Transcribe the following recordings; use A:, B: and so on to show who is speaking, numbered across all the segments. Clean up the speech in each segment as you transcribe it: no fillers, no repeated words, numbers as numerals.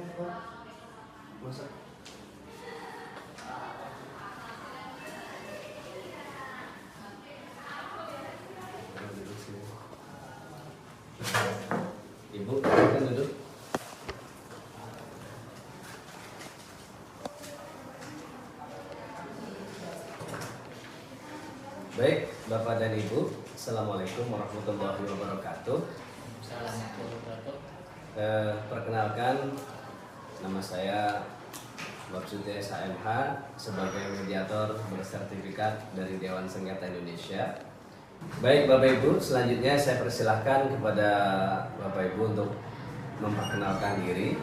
A: Masak. Ibu, silakan duduk. Baik, Bapak dan Ibu, Assalamualaikum warahmatullahi wabarakatuh. Perkenalkan, nama saya Maksudnya SHMH sebagai mediator bersertifikat dari Dewan Sengketa Indonesia. Baik Bapak Ibu, selanjutnya saya persilahkan kepada Bapak Ibu untuk memperkenalkan diri.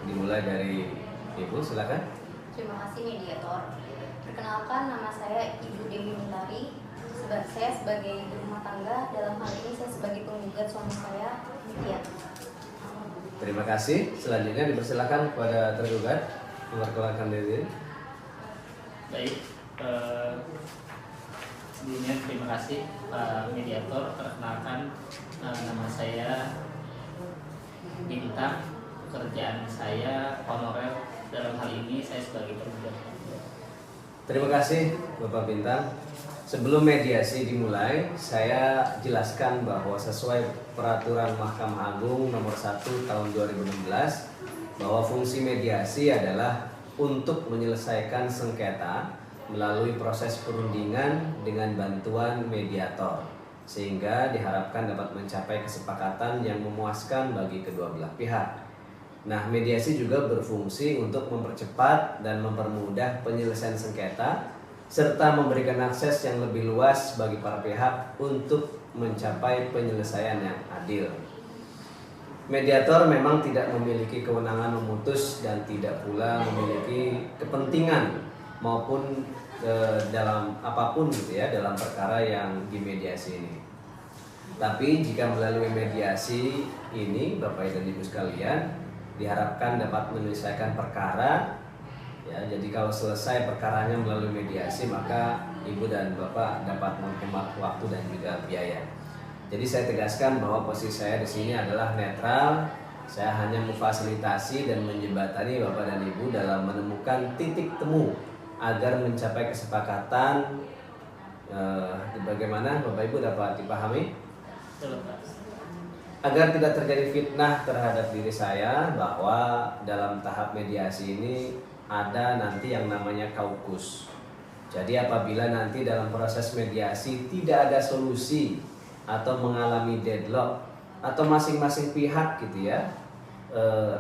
A: Dimulai dari Ibu, silakan.
B: Terima kasih mediator. Perkenalkan, nama saya Ibu Dewi Mentari. Saya sebagai ibu rumah tangga, dalam hal ini saya sebagai penggugat suami saya, Nitya.
A: Terima kasih. Selanjutnya dipersilakan kepada tergugat memperkenalkan diri.
C: Baik, sebelumnya terima kasih Pak Mediator. Perkenalkan, nama saya Bintang. Pekerjaan saya honorer, dalam hal ini saya sebagai penggugat.
A: Terima kasih Bapak Bintang. Sebelum mediasi dimulai, saya jelaskan bahwa sesuai peraturan Mahkamah Agung nomor 1 tahun 2016 bahwa fungsi mediasi adalah untuk menyelesaikan sengketa melalui proses perundingan dengan bantuan mediator, sehingga diharapkan dapat mencapai kesepakatan yang memuaskan bagi kedua belah pihak. Nah, mediasi juga berfungsi untuk mempercepat dan mempermudah penyelesaian sengketa serta memberikan akses yang lebih luas bagi para pihak untuk mencapai penyelesaian yang adil. Mediator memang tidak memiliki kewenangan memutus dan tidak pula memiliki kepentingan maupun dalam apapun gitu ya dalam perkara yang dimediasi ini. Tapi jika melalui mediasi ini Bapak dan Ibu sekalian diharapkan dapat menyelesaikan perkara. Ya, jadi kalau selesai perkaranya melalui mediasi, maka Ibu dan Bapak dapat menghemat waktu dan juga biaya. Jadi saya tegaskan bahwa posisi saya di sini adalah netral. Saya hanya memfasilitasi dan menjembatani Bapak dan Ibu dalam menemukan titik temu agar mencapai kesepakatan. Bagaimana Bapak Ibu dapat dipahami? Agar tidak terjadi fitnah terhadap diri saya bahwa dalam tahap mediasi ini ada nanti yang namanya kaukus. Jadi apabila nanti dalam proses mediasi tidak ada solusi atau mengalami deadlock atau masing-masing pihak gitu ya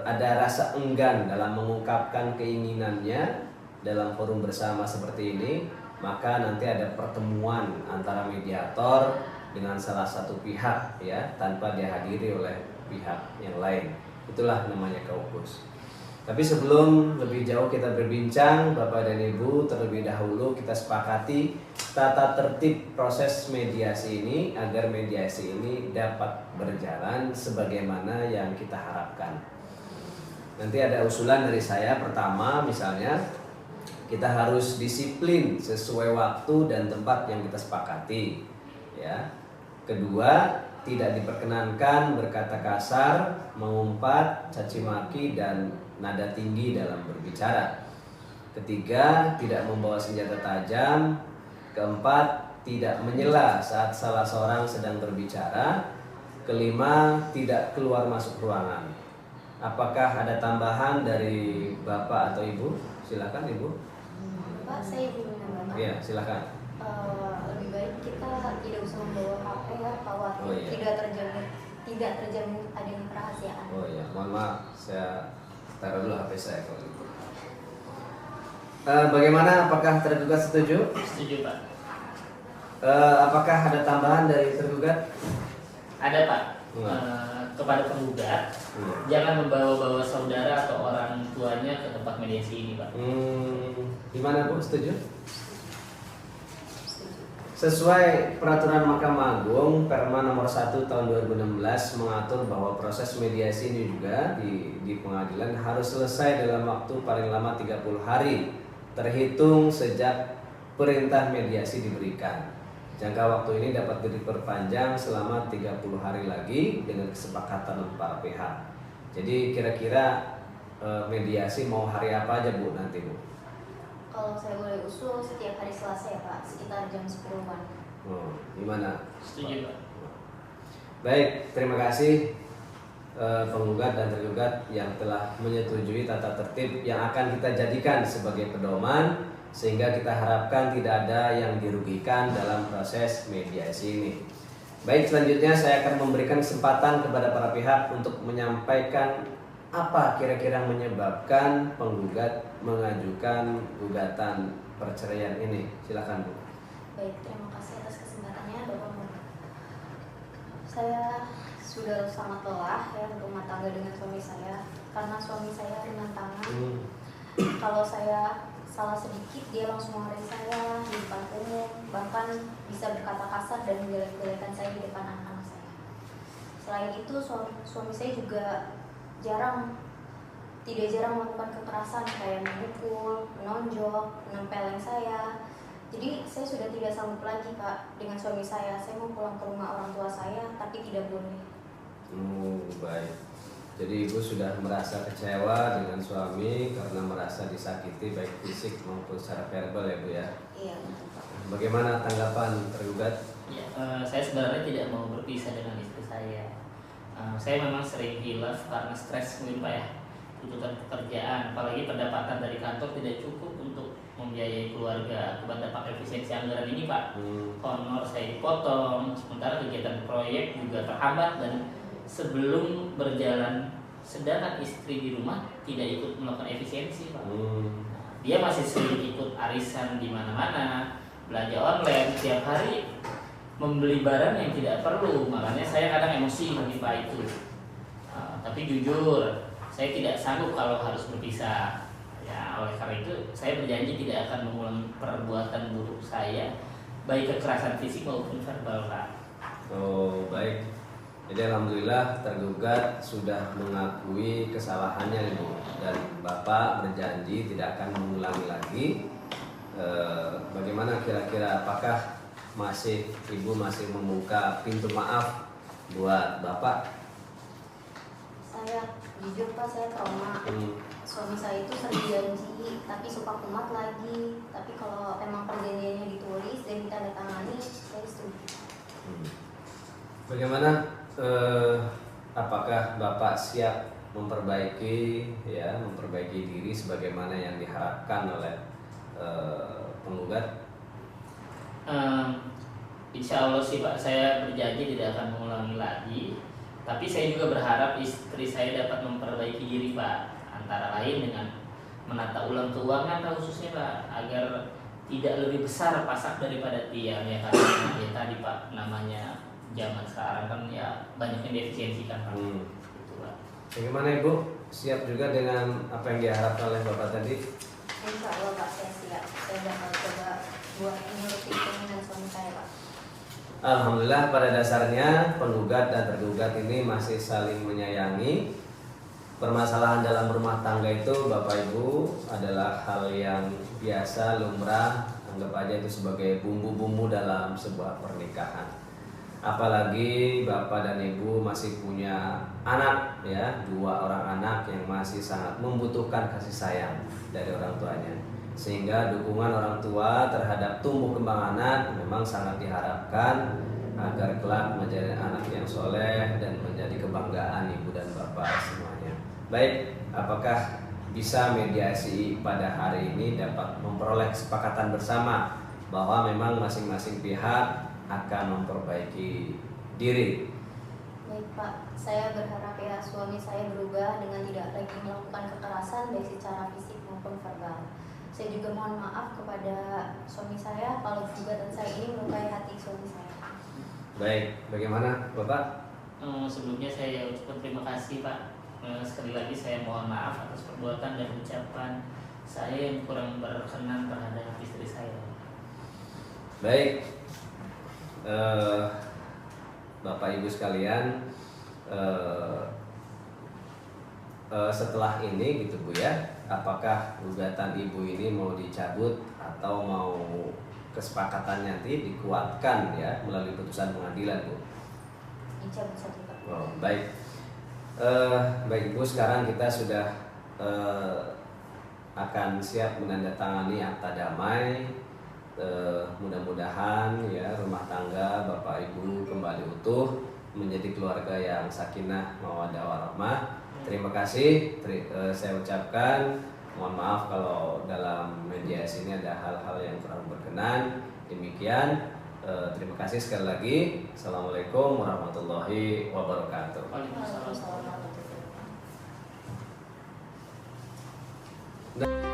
A: ada rasa enggan dalam mengungkapkan keinginannya dalam forum bersama seperti ini, maka nanti ada pertemuan antara mediator dengan salah satu pihak ya tanpa dihadiri oleh pihak yang lain. Itulah namanya kaukus. Tapi sebelum lebih jauh kita berbincang, Bapak dan Ibu, terlebih dahulu kita sepakati tata tertib proses mediasi ini agar mediasi ini dapat berjalan sebagaimana yang kita harapkan. Nanti ada usulan dari saya. Pertama, misalnya kita harus disiplin sesuai waktu dan tempat yang kita sepakati. Ya. Kedua, tidak diperkenankan berkata kasar, mengumpat, caci maki dan nada tinggi dalam berbicara. Ketiga, tidak membawa senjata tajam. Keempat, tidak menyela saat salah seorang sedang berbicara. Kelima, tidak keluar masuk ruangan. Apakah ada tambahan dari Bapak atau Ibu? Silakan Ibu.
B: Pak, saya belum menambahkan.
A: Iya, silakan.
B: Lebih baik kita tidak usah membawa HP ya, khawatir
A: Oh, iya.
B: tidak terjamin adanya kerahasiaan.
A: Oh iya, mohon maaf, saya taruh dulu HP saya kalau gitu. Bagaimana? Apakah tergugat setuju?
C: Setuju Pak.
A: Apakah ada tambahan dari tergugat?
C: Ada Pak. Kepada penggugat, jangan membawa-bawa saudara atau orang tuanya ke tempat mediasi ini Pak.
A: Gimana Bu? Setuju? Sesuai peraturan Mahkamah Agung Perma nomor 1 tahun 2016 mengatur bahwa proses mediasi ini juga di pengadilan harus selesai dalam waktu paling lama 30 hari terhitung sejak perintah mediasi diberikan. Jangka waktu ini dapat diperpanjang selama 30 hari lagi dengan kesepakatan para pihak. Jadi kira-kira mediasi mau hari apa aja Bu nanti Bu?
B: Kalau saya boleh usul setiap hari Selasa ya Pak, sekitar jam 10-an.
A: Oh, gimana?
C: Setuju Pak.
A: Baik, terima kasih penggugat dan tergugat yang telah menyetujui tata tertib yang akan kita jadikan sebagai pedoman sehingga kita harapkan tidak ada yang dirugikan dalam proses mediasi ini. Baik, selanjutnya saya akan memberikan kesempatan kepada para pihak untuk menyampaikan apa kira-kira menyebabkan penggugat mengajukan gugatan perceraian ini. Silakan Bu.
B: Baik, terima kasih atas kesempatannya Bapak Mun. Saya sudah sangat lelah ya rumah tangga dengan suami saya karena suami saya ringan tangan. Kalau saya salah sedikit dia langsung marahin saya di depan umum, bahkan bisa berkata kasar dan menjelek-jelekan saya di depan anak-anak saya. Selain itu suami saya juga tidak jarang melakukan kekerasan kayak memukul, menonjok, menempeleng saya. Jadi saya sudah tidak sanggup lagi Pak dengan suami saya. Saya mau pulang ke rumah orang tua saya tapi tidak boleh.
A: Baik. Jadi Ibu sudah merasa kecewa dengan suami karena merasa disakiti baik fisik maupun secara verbal ya Bu ya.
B: Iya betul Pak.
A: Bagaimana tanggapan tergugat?
C: Ya, saya sebenarnya tidak mau berpisah dengan istri saya. Saya memang sering hilaf karena stres mungkin Pak ya, tuntutan pekerjaan, apalagi pendapatan dari kantor tidak cukup untuk membiayai keluarga. Akibat dampak efisiensi anggaran ini Pak, honor saya dipotong, sementara kegiatan proyek juga terhambat dan sebelum berjalan, sedangkan istri di rumah tidak ikut melakukan efisiensi Pak. Dia masih sering ikut arisan di mana-mana, belanja online tiap hari, membeli barang yang tidak perlu. Makanya saya kadang emosi bagi Pak itu. Tapi jujur, saya tidak sanggup kalau harus berpisah. Ya, oleh karena itu saya berjanji tidak akan mengulang perbuatan buruk saya, baik kekerasan fisik maupun verbal Pak.
A: Oh baik. Jadi alhamdulillah tergugat sudah mengakui kesalahannya Bu, dan Bapak berjanji tidak akan mengulangi lagi. Bagaimana kira-kira, apakah Ibu masih membuka pintu maaf buat Bapak?
B: Saya jujur Pak, saya trauma. Suami saya itu sering janji tapi suka kumat lagi. Tapi kalau emang perjanjiannya ditulis dan ditandatangani, saya setuju.
A: Bagaimana? Apakah Bapak siap memperbaiki diri sebagaimana yang diharapkan oleh penggugat?
C: Insya Allah sih Pak, saya berjanji tidak akan mengulangi lagi. Tapi saya juga berharap istri saya dapat memperbaiki diri Pak, antara lain dengan menata ulang keuangan khususnya Pak, agar tidak lebih besar pasak daripada tiang ya, karena ya tadi Pak, namanya zaman sekarang kan ya banyak yang diefisiensikan Pak. Gitu, Pak.
A: Bagaimana Ibu? Siap juga dengan apa yang diharapkan oleh Bapak tadi?
B: Insya Allah Pak, saya siap. Saya bakal coba buat menuruti keinginan suami saya Pak.
A: Alhamdulillah pada dasarnya penggugat dan tergugat ini masih saling menyayangi. Permasalahan dalam rumah tangga itu Bapak Ibu adalah hal yang biasa, lumrah. Anggap aja itu sebagai bumbu-bumbu dalam sebuah pernikahan. Apalagi Bapak dan Ibu masih punya anak ya, 2 orang anak yang masih sangat membutuhkan kasih sayang dari orang tuanya. Sehingga dukungan orang tua terhadap tumbuh kembang anak memang sangat diharapkan agar kelak menjadi anak yang soleh dan menjadi kebanggaan ibu dan bapak semuanya. Baik, apakah bisa mediasi pada hari ini dapat memperoleh kesepakatan bersama bahwa memang masing-masing pihak akan memperbaiki diri?
B: Baik Pak, saya berharap ya suami saya berubah dengan tidak lagi melakukan kekerasan baik secara fisik maupun verbal. Saya juga mohon maaf kepada suami saya kalau gugatan saya ini melukai hati suami saya.
A: Baik, bagaimana Bapak?
C: Sebelumnya saya ucapkan terima kasih Pak. Sekali lagi saya mohon maaf atas perbuatan dan ucapan saya yang kurang berkenan terhadap istri saya.
A: Baik, Bapak Ibu sekalian, setelah ini gitu Bu ya, apakah gugatan Ibu ini mau dicabut atau mau kesepakatan nanti dikuatkan ya melalui putusan pengadilan Bu?
B: Dicabut satu Pak.
A: Oh, baik. Baik Ibu, sekarang kita sudah akan siap menandatangani akta damai. Mudah-mudahan ya rumah tangga Bapak Ibu kembali utuh menjadi keluarga yang sakinah mawaddah warahmah. Terima kasih. Saya ucapkan mohon maaf kalau dalam mediasi ini ada hal-hal yang kurang berkenan. Demikian. Terima kasih sekali lagi. Assalamualaikum warahmatullahi wabarakatuh.
C: Waalaikumsalam.
B: Waalaikumsalam warahmatullahi wabarakatuh.